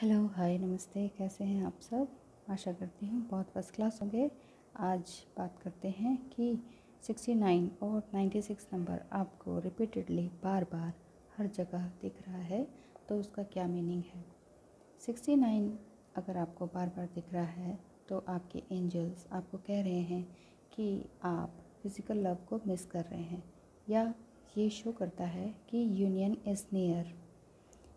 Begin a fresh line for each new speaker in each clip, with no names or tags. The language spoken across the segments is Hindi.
हेलो, हाय, नमस्ते। कैसे हैं आप सब? आशा करती हूँ बहुत फर्स्ट क्लास होंगे। आज बात करते हैं कि 69 और 96 नंबर आपको रिपीटेडली बार बार हर जगह दिख रहा है तो उसका क्या मीनिंग है। 69 अगर आपको बार बार दिख रहा है तो आपके एंजल्स आपको कह रहे हैं कि आप फिज़िकल लव को मिस कर रहे हैं, या ये शो करता है कि union is near.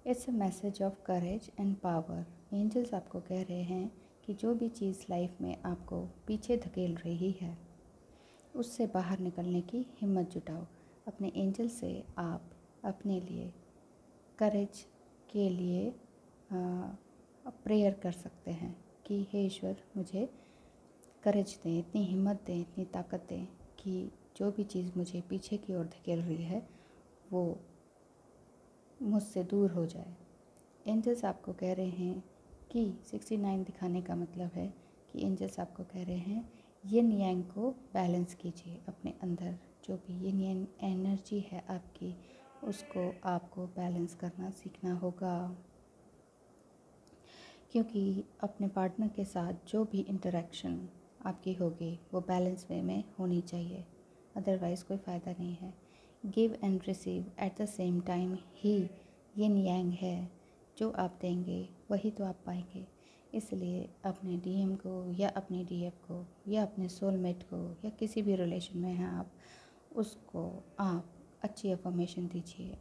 It's a message of courage and power. Angels आपको कह रहे हैं कि जो भी चीज़ लाइफ में आपको पीछे धकेल रही है उससे बाहर निकलने की हिम्मत जुटाओ। अपने एंजल से आप अपने लिए करेज के लिए प्रेयर कर सकते हैं कि हे ईश्वर, मुझे करेज दें, इतनी हिम्मत दें, इतनी ताकत दें कि जो भी चीज़ मुझे पीछे की ओर धकेल रही है वो मुझसे दूर हो जाए। एंजल्स आपको कह रहे हैं कि 69 दिखाने का मतलब है कि एंजल्स आपको कह रहे हैं यिन यांग को बैलेंस कीजिए। अपने अंदर जो भी यिन यांग एनर्जी है आपकी, उसको आपको बैलेंस करना सीखना होगा, क्योंकि अपने पार्टनर के साथ जो भी इंटरेक्शन आपकी होगी वो बैलेंस वे में होनी चाहिए, अदरवाइज़ कोई फ़ायदा नहीं है। Give and receive at the same time ही यिन यांग है। जो आप देंगे वही तो आप पाएंगे। इसलिए अपने डीएम को या अपनी डीएफ को या अपने सोलमेट को या किसी भी रिलेशन में हैं आप, उसको आप अच्छी अफर्मेशन दीजिए,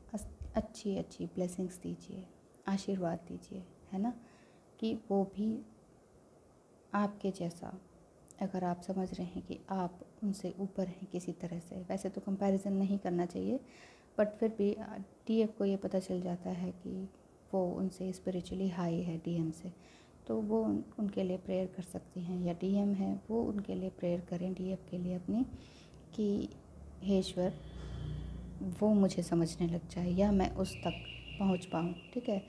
अच्छी अच्छी ब्लेसिंग्स दीजिए, आशीर्वाद दीजिए, है ना, कि वो भी आपके जैसा, अगर आप समझ रहे हैं कि आप उनसे ऊपर हैं किसी तरह से, वैसे तो कंपैरिजन नहीं करना चाहिए, बट फिर भी डीएफ को ये पता चल जाता है कि वो उनसे स्पिरिचुअली हाई है डीएम से, तो वो उनके लिए प्रेयर कर सकती हैं, या डीएम है वो उनके लिए प्रेयर करें डीएफ के लिए अपनी, कि हे ईश्वर वो मुझे समझने लग जाए या मैं उस तक पहुंच पाऊँ। ठीक है,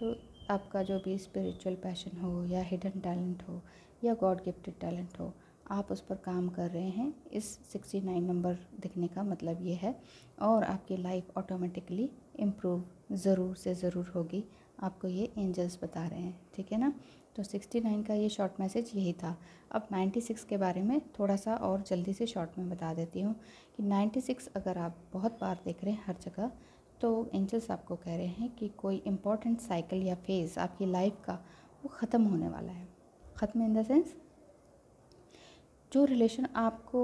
तो आपका जो भी स्पिरिचुअल पैशन हो या हिडन टैलेंट हो या गॉड गिफ्टेड टैलेंट हो, आप उस पर काम कर रहे हैं। इस 69 नंबर दिखने का मतलब ये है, और आपकी लाइफ ऑटोमेटिकली इम्प्रूव ज़रूर से ज़रूर होगी, आपको ये एंजल्स बता रहे हैं। ठीक है ना, तो 69 का ये शॉर्ट मैसेज यही था। अब 96 के बारे में थोड़ा सा और जल्दी से शॉर्ट में बता देती हूँ कि 96 अगर आप बहुत बार देख रहे हैं हर जगह, तो एंजल्स आपको कह रहे हैं कि कोई इम्पॉर्टेंट साइकिल या फेज़ आपकी लाइफ का वो ख़त्म होने वाला है। ख़त्म इन द सेंस, जो रिलेशन आपको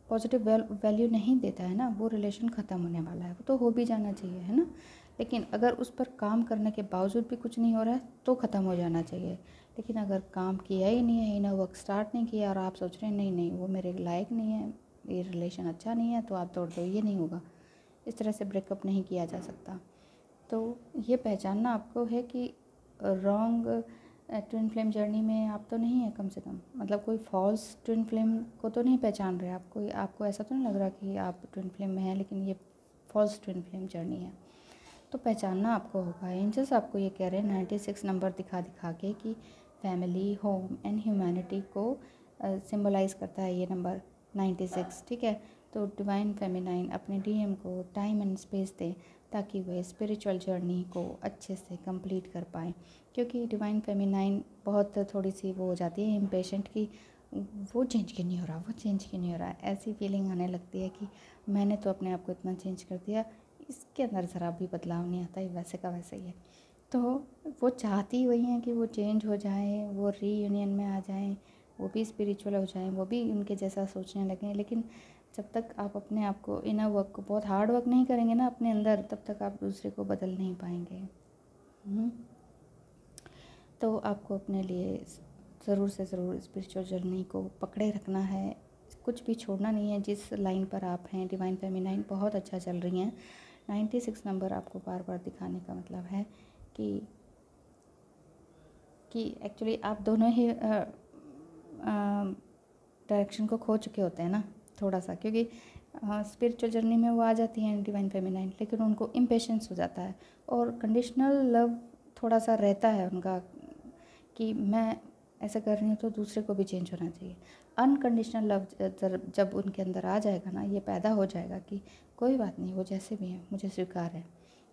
पॉजिटिव वैल्यू नहीं देता है ना, वो रिलेशन ख़त्म होने वाला है। वो तो हो भी जाना चाहिए, है ना, लेकिन अगर उस पर काम करने के बावजूद भी कुछ नहीं हो रहा है तो ख़त्म हो जाना चाहिए। लेकिन अगर काम किया ही नहीं है, इनर वर्क स्टार्ट नहीं किया और आप सोच रहे हैं नहीं नहीं वो मेरे लायक नहीं है, ये रिलेशन अच्छा नहीं है, तो आप तोड़ दो, ये नहीं होगा। इस तरह से ब्रेकअप नहीं किया जा सकता। तो ये पहचानना आपको है कि रॉन्ग ट्विन फ्लेम जर्नी में आप तो नहीं है, कम से कम मतलब कोई फॉल्स ट्विन फ्लेम को तो नहीं पहचान रहे आप। कोई आपको ऐसा तो नहीं लग रहा कि आप ट्विन फ्लेम में हैं, लेकिन ये फॉल्स ट्विन फ्लेम जर्नी है, तो पहचानना आपको होगा। एंजल्स आपको ये कह रहे हैं 96 नंबर दिखा दिखा के कि फैमिली, होम एंड ह्यूमैनिटी को सिंबलाइज़ करता है ये नंबर 96। ठीक है, तो डिवाइन फेमिनाइन अपने डीएम को टाइम एंड स्पेस दें ताकि वह स्पिरिचुअल जर्नी को अच्छे से कंप्लीट कर पाएँ, क्योंकि डिवाइन फेमिनाइन बहुत थोड़ी सी वो हो जाती है इम्पेशेंट की, वो चेंज क्यों नहीं हो रहा, वो चेंज क्यों नहीं हो रहा, ऐसी फीलिंग आने लगती है कि मैंने तो अपने आप को इतना चेंज कर दिया, इसके अंदर ज़रा भी बदलाव नहीं आता है, वैसे का वैसे ही है। तो वो चाहती वही हैं कि वो चेंज हो जाएं, वो रीयूनियन में आ जाएं, वो भी स्पिरिचुअल हो जाएं, वो भी उनके जैसा सोचने लगें। लेकिन जब तक आप अपने आप को इनर वर्क को बहुत हार्ड वर्क नहीं करेंगे ना अपने अंदर, तब तक आप दूसरे को बदल नहीं पाएंगे। तो आपको अपने लिए ज़रूर से ज़रूर स्पिरिचुअल जर्नी को पकड़े रखना है, कुछ भी छोड़ना नहीं है। जिस लाइन पर आप हैं, डिवाइन फेमिनाइन बहुत अच्छा चल रही हैं। 96 नंबर आपको बार बार दिखाने का मतलब है कि एक्चुअली आप दोनों ही डायरेक्शन को खो चुके होते हैं ना थोड़ा सा, क्योंकि स्पिरिचुअल जर्नी में वो आ जाती हैं डिवाइन फेमिनाइन, लेकिन उनको इम्पेशेंस हो जाता है और कंडीशनल लव थोड़ा सा रहता है उनका कि मैं ऐसा कर रही हूँ तो दूसरे को भी चेंज होना चाहिए। अनकंडीशनल लव जब उनके अंदर आ जाएगा ना, ये पैदा हो जाएगा कि कोई बात नहीं, वो जैसे भी हैं मुझे स्वीकार है,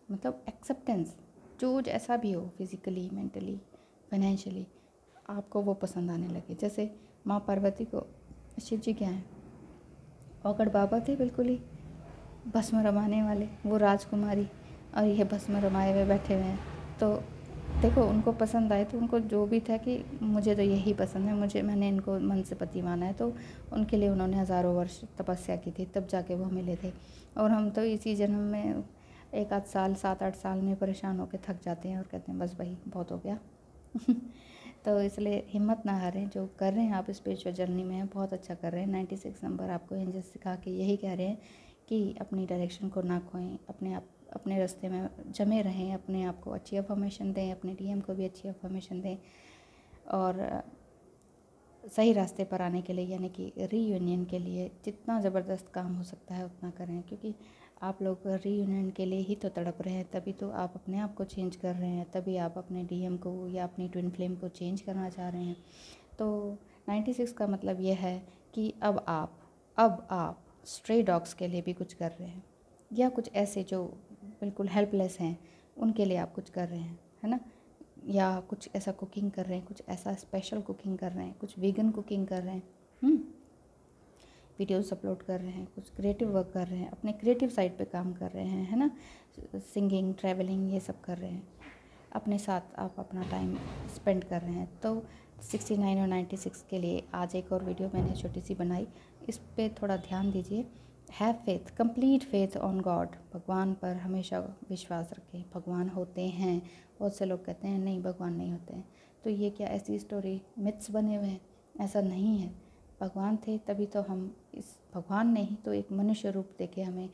मतलब एक्सेप्टेंस, जो जैसा भी हो, फिज़िकली, मेंटली, फाइनेंशियली, आपको वो पसंद आने लगे। जैसे माँ पार्वती को शिव जी क्या हैं, औगड़ बाबा थे बिल्कुल ही भस्म रमाने वाले, वो राजकुमारी, और ये भस्म रमाए हुए बैठे हुए हैं। तो देखो उनको पसंद आए तो उनको जो भी था कि मुझे तो यही पसंद है, मैंने इनको मन से पति माना है, तो उनके लिए उन्होंने हज़ारों वर्ष तपस्या की थी, तब जाके वो मिले थे। और हम तो इसी जन्म में 1 आध साल, 7-8 साल में परेशान होकर थक जाते हैं और कहते हैं बस भाई बहुत हो गया। तो इसलिए हिम्मत ना हारें, जो कर रहे हैं आप स्पिरिचुअल जर्नी में बहुत अच्छा कर रहे हैं। 96 नंबर आपको एंजल्स सिखा के यही कह रहे हैं कि अपनी डायरेक्शन को ना खोएं, अपने रास्ते में जमे रहें, अपने आप को अच्छी अफर्मेशन दें, अपने डीएम को भी अच्छी अफर्मेशन दें, और सही रास्ते पर आने के लिए, यानी कि रीयूनियन के लिए जितना ज़बरदस्त काम हो सकता है उतना करें, क्योंकि आप लोग रीयूनियन के लिए ही तो तड़प रहे हैं, तभी तो आप अपने आप को चेंज कर रहे हैं, तभी आप अपने डीएम को या अपनी ट्विन फ्लेम को चेंज करना चाह रहे हैं। तो 96 का मतलब यह है कि अब आप स्ट्रे डॉग्स के लिए भी कुछ कर रहे हैं, या कुछ ऐसे जो बिल्कुल हेल्पलेस हैं उनके लिए आप कुछ कर रहे हैं, है ना, या कुछ ऐसा कुकिंग कर रहे हैं, कुछ ऐसा स्पेशल कुकिंग कर रहे हैं, कुछ वीगन कुकिंग कर रहे हैं, वीडियोस अपलोड कर रहे हैं, कुछ क्रिएटिव वर्क कर रहे हैं, अपने क्रिएटिव साइड पे काम कर रहे हैं, है ना, सिंगिंग, ट्रैवलिंग, ये सब कर रहे हैं, अपने साथ आप अपना टाइम स्पेंड कर रहे हैं। तो 69 और 96 के लिए आज एक और वीडियो मैंने छोटी सी बनाई, इस पे थोड़ा ध्यान दीजिए। Have faith, complete faith on God, भगवान पर हमेशा विश्वास रखें, भगवान होते हैं। बहुत से लोग कहते हैं नहीं भगवान नहीं होते हैं, तो ये क्या ऐसी स्टोरी, मिथ्स बने हुए हैं? ऐसा नहीं है, भगवान थे तभी तो हम इस भगवान ने ही तो एक मनुष्य रूप देके हमें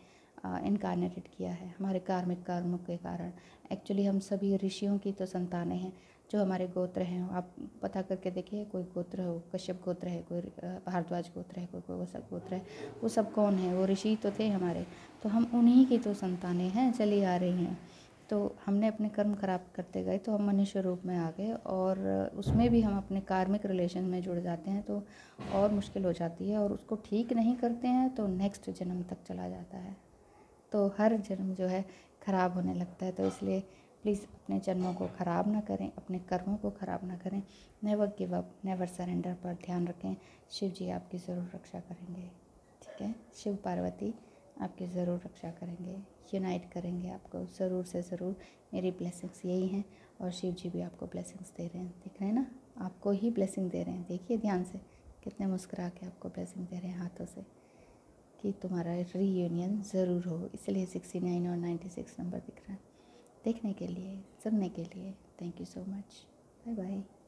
इनकारनेटेड किया है, हमारे कार्मिक कर्मों के कारण। एक्चुअली हम सभी ऋषियों की तो संतानें हैं, जो हमारे गोत्र हैं। आप पता करके देखिए, कोई गोत्र हो, कश्यप गोत्र है, कोई भारद्वाज गोत्र है, कोई वसा गोत्र है, वो सब कौन है? वो ऋषि तो थे हमारे, तो हम उन्हीं की तो संतानें हैं, चली आ रही हैं। तो हमने अपने कर्म खराब करते गए तो हम मनुष्य रूप में आ गए, और उसमें भी हम अपने कार्मिक रिलेशन में जुड़ जाते हैं तो और मुश्किल हो जाती है, और उसको ठीक नहीं करते हैं तो नेक्स्ट जन्म तक चला जाता है। तो हर जन्म जो है ख़राब होने लगता है। तो इसलिए प्लीज़ अपने जन्मों को ख़राब ना करें, अपने कर्मों को ख़राब ना करें। Never give up, never surrender पर ध्यान रखें। शिव जी आपकी ज़रूर रक्षा करेंगे, ठीक है। शिव पार्वती आपकी ज़रूर रक्षा करेंगे, यूनाइट करेंगे आपको ज़रूर से ज़रूर। मेरी ब्लेसिंग्स यही हैं, और शिव जी भी आपको ब्लेसिंग्स दे रहे हैं, दिख रहे हैं ना, आपको ही ब्लेसिंग दे रहे हैं। देखिए ध्यान से कितने मुस्कुरा के आपको ब्लेसिंग दे रहे हैं हाथों से, कि तुम्हारा रीयूनियन ज़रूर हो। इसलिए 69 और 96 नंबर दिख रहा है। देखने के लिए, सुनने के लिए thank you so much. Bye bye.